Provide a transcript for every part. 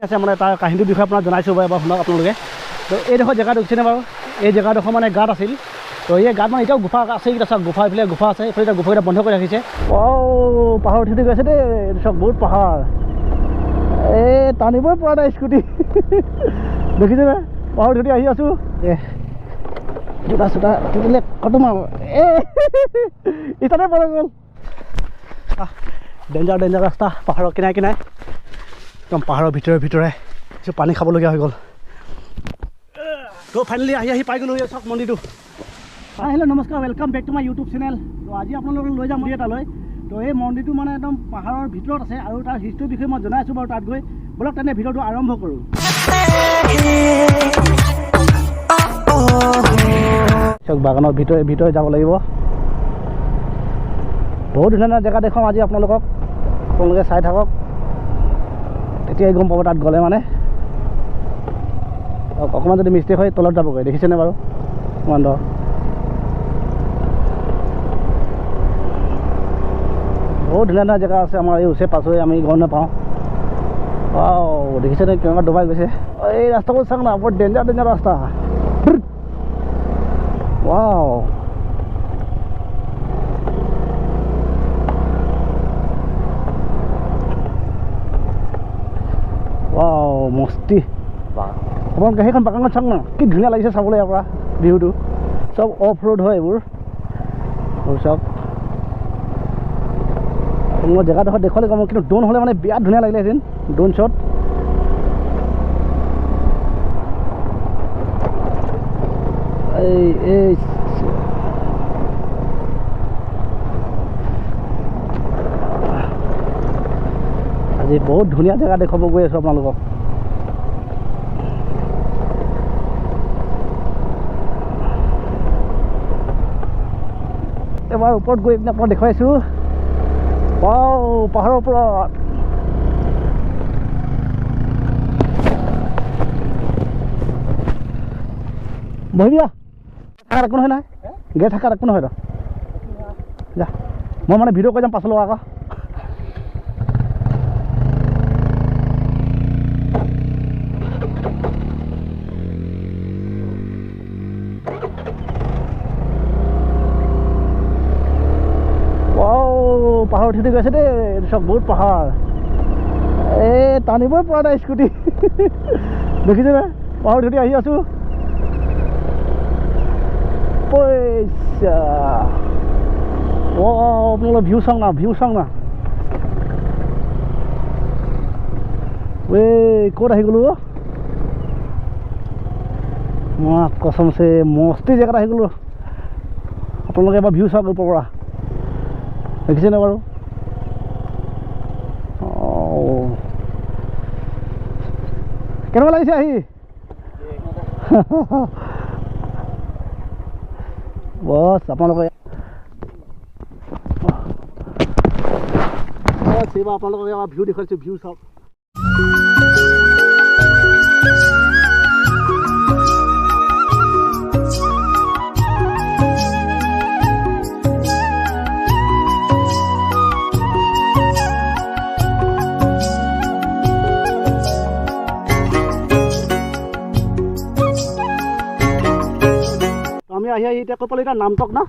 আছে মানে তাৰ কাহিনীৰ বিষয়ে আপোনাক জনাইছোঁ বাৰু এবাৰ শুনক আপোনালোকে। তো এইডোখৰ জেগা দেখিছেনে বাৰু? এই জেগাডোখৰ মানে গাঁত আছিল। তো এই গাঁত মানে এতিয়াও গুফা আছে, এইকেইটা চাওক গুফা, এইফালে গুফা আছে, এইফালে এতিয়া গুফাকেইটা বন্ধ কৰি ৰাখিছে। পাহাৰ উঠি গৈছে দেই, চাওক বহুত পাহাৰ। এই টানিবই পৰা নাই স্কুটি দেখিছেনে? পাহাৰ উঠি আহি আছোঁ। জোতা চোতা তিতিলে খতম আৰু ইটাতে পৰি গ'ল। ডেঞ্জাৰ ডেঞ্জাৰ ৰাস্তা, পাহাৰৰ কিনাৰে কিনাৰে, একদম পাহাৰৰ ভিতৰে ভিতৰে কিছু পানী খাবলগীয়া হৈ গ'ল। তো ফাইনেলি আহি পাই গ'লোঁ চাওক মন্দিৰটো। হেল্ল' নমস্কাৰ, welcome back to my YouTube channel. তো আজি আপোনালোকক লৈ যাম মন্দিৰ এটালৈ। তো এই মন্দিৰটো মানে একদম পাহাৰৰ ভিতৰত আছে আৰু তাৰ হিষ্ট্ৰীৰ বিষয়ে মই জনাই আছোঁ বাৰু তাত গৈ। বলক তেনে ভিডিঅ'টো আৰম্ভ কৰোঁ। চাওক বাগানৰ ভিতৰে ভিতৰে যাব লাগিব। বহুত ধুনীয়া ধুনীয়া জেগা দেখুৱাম আজি আপোনালোকক, আপোনালোকে চাই থাকক, তেতিয়াই গম পাব তাত গ'লে মানে। অকণমান যদি মিষ্টেক হয় তলত যাবগৈ, দেখিছেনে বাৰু? অকণমান দ বহুত ধুনীয়া ধুনীয়া জেগা আছে আমাৰ এই ওচৰে পাছৰে, আমি গম নাপাওঁ। দেখিছেনে কেনেকুৱা ডুবাই গৈছে? এই ৰাস্তাবোৰ চাওক না, বৰ ডেঞ্জাৰ ডেঞ্জাৰ ৰাস্তা। মস্তি আপোনালোকে সেইখন বাগানত চাওক না, কি ধুনীয়া লাগিছে চাবলৈ। ইয়াৰ পৰা ভিউটো চব অফ ৰোড হয় এইবোৰ। চাওক মই জেগাডোখৰ দেখুৱালে কম, কিন্তু ড্ৰোন হ'লে মানে বিৰাট ধুনীয়া লাগিলেহেঁতেন, ড্ৰোন শ্বট। এই আজি বহুত ধুনীয়া জেগা দেখুৱাব গৈ আছোঁ আপোনালোকক। এবাৰ ওপৰত গৈ পিনে আপোনাক দেখুৱাইছোঁ। পাহাৰৰ ওপৰত বহিবি থাকাত একো নহয় নহয়, গেট থাকাত একো নহয়। যা, মই মানে ভিডিঅ' কৰি যাম পাছলৈ আকৌ। পাহাৰ উঠি গৈছে দেই, চব বহুত পাহাৰ। এই টানিবই পৰা নাই স্কুটি দেখিছেনে? পাহাৰ উঠি আহি আছোঁ। আপোনালোকৰ ভিউ চাওঁ না, ভিউ চাওঁ না। ক'ত আহি গ'লো? মই কচমছে মস্তি জেগাত আহি গ'লো। আপোনালোকে এবাৰ ভিউ চাওক ওপৰৰ পৰা, দেখিছেনে বাৰু? কেনেকুৱা লাগিছে আহি? বছ আপোনালোকে আপোনালোকক এবাৰ ভিউ দেখুৱাইছোঁ, ভিউ চাওক। আমি আহি এতিয়া ক'ত পালোঁ? এতিয়া নামটক না,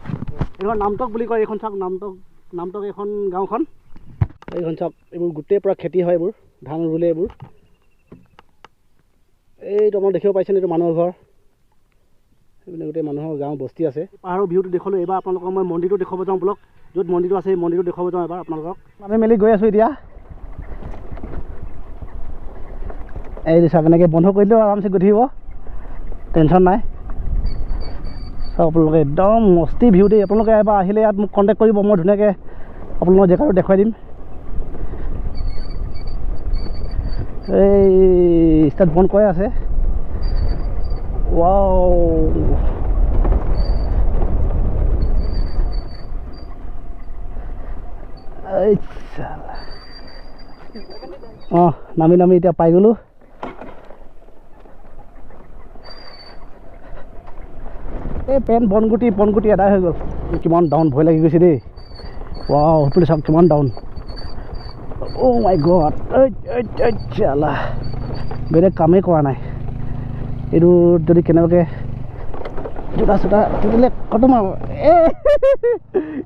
এইখন নামটক বুলি কয়। এইখন চাওক নামটক এইখন গাঁওখন। এইখন চাওক, এইবোৰ গোটেই পৰা খেতি হয়, এইবোৰ ধান ৰুলে এইবোৰ। এইটো মই দেখিব পাইছেনে? এইটো মানুহৰ ঘৰ, এইপিনে গোটেই মানুহৰ গাঁও বস্তি আছে। পাহাৰৰ ভিউটো দেখুৱালোঁ। এইবাৰ আপোনালোকক মই মন্দিৰটো দেখুৱাব যাওঁ। ব্লক য'ত মন্দিৰটো আছে, এই মন্দিৰটো দেখুৱাব যাওঁ এবাৰ আপোনালোকক। আমি মেলি গৈ আছোঁ এতিয়া। এই চাওক, এনেকৈ বন্ধ কৰি দিলেও আৰামছে গৈ থাকিব, টেনশ্যন নাই। চাওক আপোনালোকে একদম মস্তি ভিউ দেই। আপোনালোকে এবাৰ আহিলে ইয়াত মোক কণ্টেক্ট কৰিব, মই ধুনীয়াকৈ আপোনালোকৰ জেগাটো দেখুৱাই দিম। এই ষ্টাৰ্ট বন্ধ কৰি আছে। নামি নামি এতিয়া পাই গ'লোঁ। এই বনগুটি এদাই হৈ গ'ল। কিমান ডাউন, ভয় লাগি গৈছে দেই। সেইফালে চাওক কিমান down. Oh my god. Chala. বেলেগ কামেই কৰা নাই এইটো যদি কেনেবাকৈ জোতা চোতা তিতিলে খতম আৰু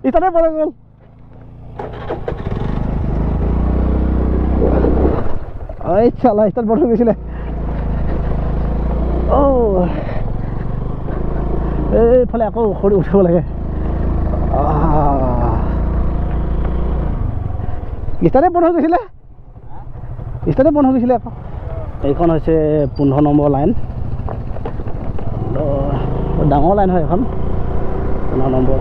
ইটাতে পৰে গ'ল এই চালা ইটাত বন্ধ হৈ গৈছিলে এইফালে আকৌ খৰি উঠিব লাগে ইটাতে বন্ধ হৈ গৈছিলে ইটাতে বন্ধ হৈ গৈছিলে আকৌ এইখন হৈছে 15 নম্বৰ লাইন ডাঙৰ লাইন হয় এখন 15 নম্বৰ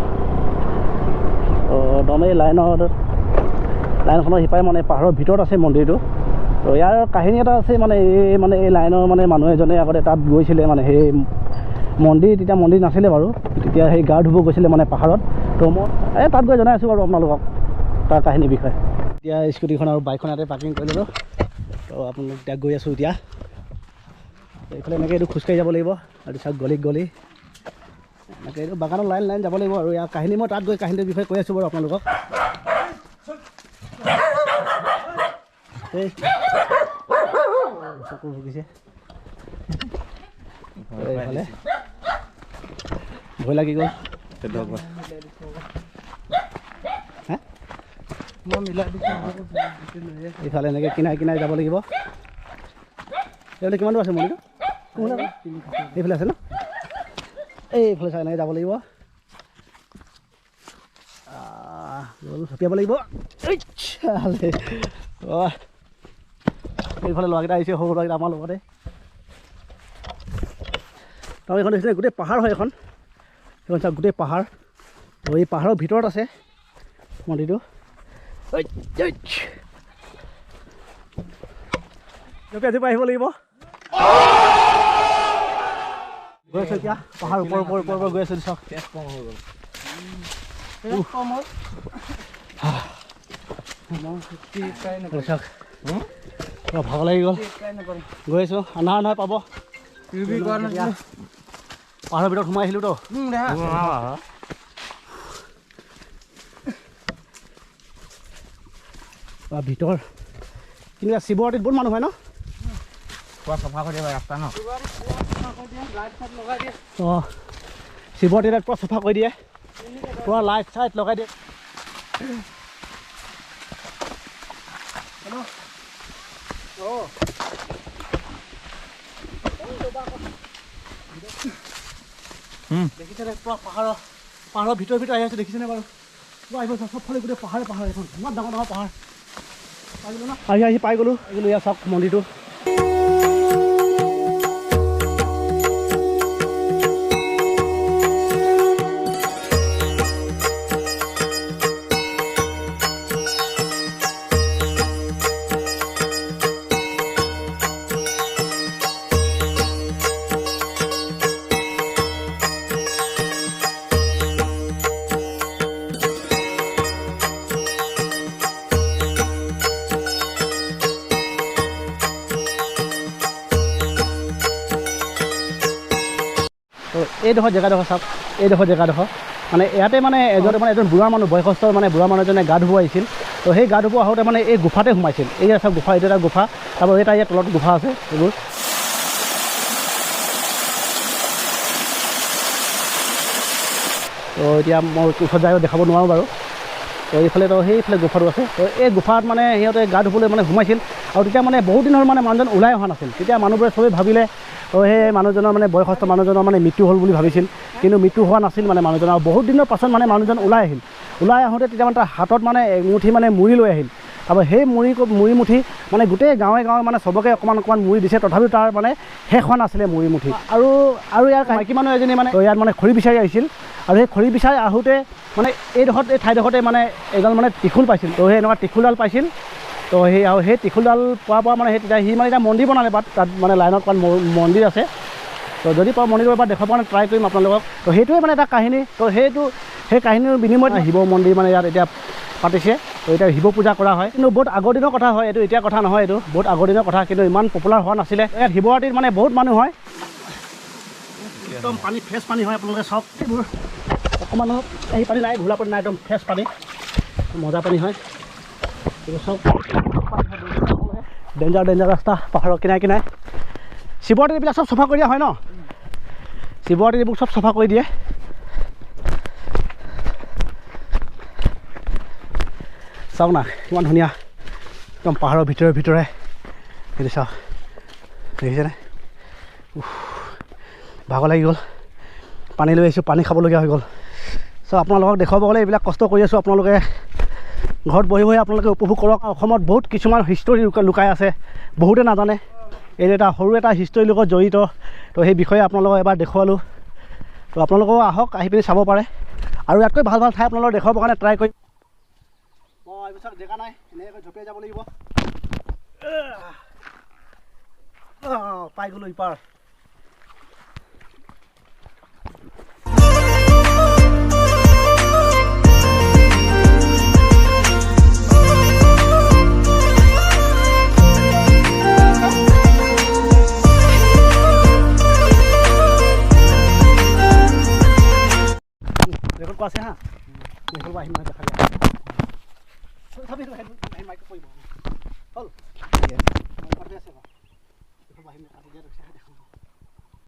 একদম এই লাইনখনৰ সিপাৰে মানে পাহাৰৰ ভিতৰত আছে মন্দিৰটো তো ইয়াৰ কাহিনী এটা আছে মানে এই লাইনৰ মানে মানুহ এজনে আগতে তাত গৈছিলে মানে সেই মন্দিৰ তেতিয়া মন্দিৰ নাছিলে বাৰু তেতিয়া সেই গা ধুব গৈছিলে মানে পাহাৰত তো মই তাত গৈ জনাই আছোঁ বাৰু আপোনালোকক তাৰ কাহিনীৰ বিষয়ে এতিয়া স্কুটিখন আৰু বাইকখন ইয়াতে পাৰ্কিং কৰি ল'লোঁ তো আপোনালোক এতিয়া গৈ আছোঁ এতিয়া এইফালে এনেকৈ এইটো খোজকাঢ়ি যাব লাগিব আৰু চাওক গলি এনেকৈ এইটো বাগানৰ লাইন যাব লাগিব আৰু ইয়াৰ কাহিনী মই তাত গৈ কাহিনীটোৰ বিষয়ে কৈ আছোঁ বাৰু আপোনালোকক চকু ভুগিছে এইফালে ভয় লাগি গ'ল এইফালে এনেকৈ কিনাই যাব লাগিব এইফালে কিমান দূৰ আছে মন্দিৰটো এইফালে আছে ন এইফালে চাই এনেকৈ যাব লাগিব ছটিয়াব লাগিব এইফালে ল'ৰাকেইটা আহিছে সৰু ল'ৰাকেইটা আমাৰ লগতে তাৰ এইখন দেখিছিলে গোটেই পাহাৰ হয় এইখন চাওক গোটেই পাহাৰ এই পাহাৰৰ ভিতৰত আছে মন্দিৰটো আজি আহিব লাগিব গৈ আছোঁ এতিয়া পাহাৰ ওপৰ গৈ আছোঁ চাওক চাওক ভাগ লাগি গ'ল গৈ আছোঁ আন্ধাৰ পাব পাহাৰৰ ভিতৰত সোমাই আহিলোঁ তো ভিতৰ কিন্তু শিৱৰাত্ৰিত বহুত মানুহ হয় ন পুৰা চফা কৰি দিয়ে ৰাস্তা ন অঁ শিৱৰাত্ৰিত পুৰা চফা কৰি দিয়ে পুৰা লাইট চাইট লগাই দিয়ে দেখিছেনে পুৰা পাহাৰৰ ভিতৰ আহি আছে দেখিছেনে বাৰু পুৰা আহিব চবফালে গোটেই পাহাৰ এখন ইমান ডাঙৰ পাহাৰ পাই গ'লো ন আহি পাই গ'লোঁ ইয়াৰ চাওক মন্দিৰটো এইডোখৰ জেগাডোখৰ চাওক এইডোখৰ জেগাডোখৰ মানে ইয়াতে মানে এজন বুঢ়া মানুহ বয়সস্থ মানে বুঢ়া মানুহ এজনে গা ধুব আহিছিল তো সেই গা ধুব আহোঁতে মানে এই গুফাতে সোমাইছিল এই চাওক গুফা এইটো এটা গুফা তাৰপৰা এটা ইয়াত তলত গুফা আছে এইবোৰ তো এতিয়া মই ওচৰত যাই দেখাব নোৱাৰোঁ বাৰু তো এইফালে তো সেইফালে গুফাটো আছে তো এই গুফাত মানে সিহঁতে গা ধুবলৈ মানে সোমাইছিল আৰু তেতিয়া মানে বহুত দিনৰ মানে মানুহজন ওলাই অহা নাছিল তেতিয়া মানুহবোৰে চবেই ভাবিলে তো সেই মানুহজনৰ মানে বয়সস্থ মানুহজনৰ মানে মৃত্যু হ'ল বুলি ভাবিছিল কিন্তু মৃত্যু হোৱা নাছিল মানে মানুহজনৰ আৰু বহুত দিনৰ পাছত মানে মানুহজন ওলাই আহোঁতে তেতিয়া মানে তাৰ হাতত মানে এমুঠি মানে মুড়ি লৈ আহিল আৰু সেই মুড়ি মুঠি মানে গোটেই গাঁৱে মানে চবকে অকণমান মুড়ি দিছে তথাপিও তাৰ মানে শেষ হোৱা নাছিলে মুড়ি মুঠি আৰু ইয়াৰ মাইকী মানুহ এজনী মানে ইয়াত মানে খৰি বিচাৰি আহিছিল আৰু সেই খৰি বিচাৰি আহোঁতে মানে এই ঠাইডোখৰতে মানে এজন মানে ত্ৰিশূল পাইছিল তো সেই এনেকুৱা ত্ৰিশূলডাল পাইছিল তো সেই ত্ৰিশূলডাল পোৱাৰ পৰা মানে তেতিয়া সি মানে এতিয়া মন্দিৰ বনালে তাত মানে লাইনত মন্দিৰ আছে তো যদি পাওঁ মন্দিৰৰ এবাৰ দেখাব মানে ট্ৰাই কৰিম আপোনালোকক তো সেইটোৱে মানে এটা কাহিনী তো সেই কাহিনীৰ বিনিময়ত শিৱ মন্দিৰ মানে ইয়াত এতিয়া পাতিছে তো এতিয়া শিৱ পূজা কৰা হয় কিন্তু বহুত আগৰ দিনৰ কথা হয় এইটো এতিয়া কথা নহয় এইটো বহুত আগৰ দিনৰ কথা কিন্তু ইমান পপুলাৰ হোৱা নাছিলে ইয়াত শিৱৰাত্ৰিত মানে বহুত মানুহ হয় একদম পানী ফ্ৰেছ পানী হয় আপোনালোকে চাওক এইবোৰ অকণমান এই পানী নাই ঘোলা পানী নাই একদম ফ্ৰেছ পানী মজা পানী হয় এইবোৰ চব ডেঞ্জাৰ ডেঞ্জাৰ ৰাস্তা পাহাৰৰ কিনাৰে কিনাৰে শিৱৰাত্ৰিত এইবিলাক চব চফা কৰি দিয়া হয় ন শিৱৰাত্ৰিত এইবোৰ চব চফা কৰি দিয়ে চাওক না কিমান ধুনীয়া একদম পাহাৰৰ ভিতৰে ভিতৰে সেইটো চাওক দেখিছেনে ভাগৰ লাগি গ'ল পানী লৈ আহিছোঁ পানী খাবলগীয়া হৈ গ'ল চ' আপোনালোকক দেখুৱাব গ'লে এইবিলাক কষ্ট কৰি আছোঁ আপোনালোকে ঘৰত বহি বহি আপোনালোকে উপভোগ কৰক অসমত বহুত কিছুমান হিষ্টৰী লুকাই আছে বহুতে নাজানে এই এটা সৰু এটা হিষ্টৰীৰ লগত জড়িত তো সেই বিষয়ে আপোনালোকক এবাৰ দেখুৱালোঁ তো আপোনালোকেও আহক আহি পিনি চাব পাৰে আৰু ইয়াতকৈ ভাল ভাল ঠাই আপোনালোকক দেখুৱাবৰ কাৰণে ট্ৰাই কৰিম মই এইবিলাক জেগা নাই এনেকৈ ঝপিয়াই যাব লাগিব পাই গ'লোঁ ইপাৰ ৰেকৰ্ড কৰা আছে হা ৰেকৰ্ড আহিম দেখা দিয়া মাইক কৰিব হ'ল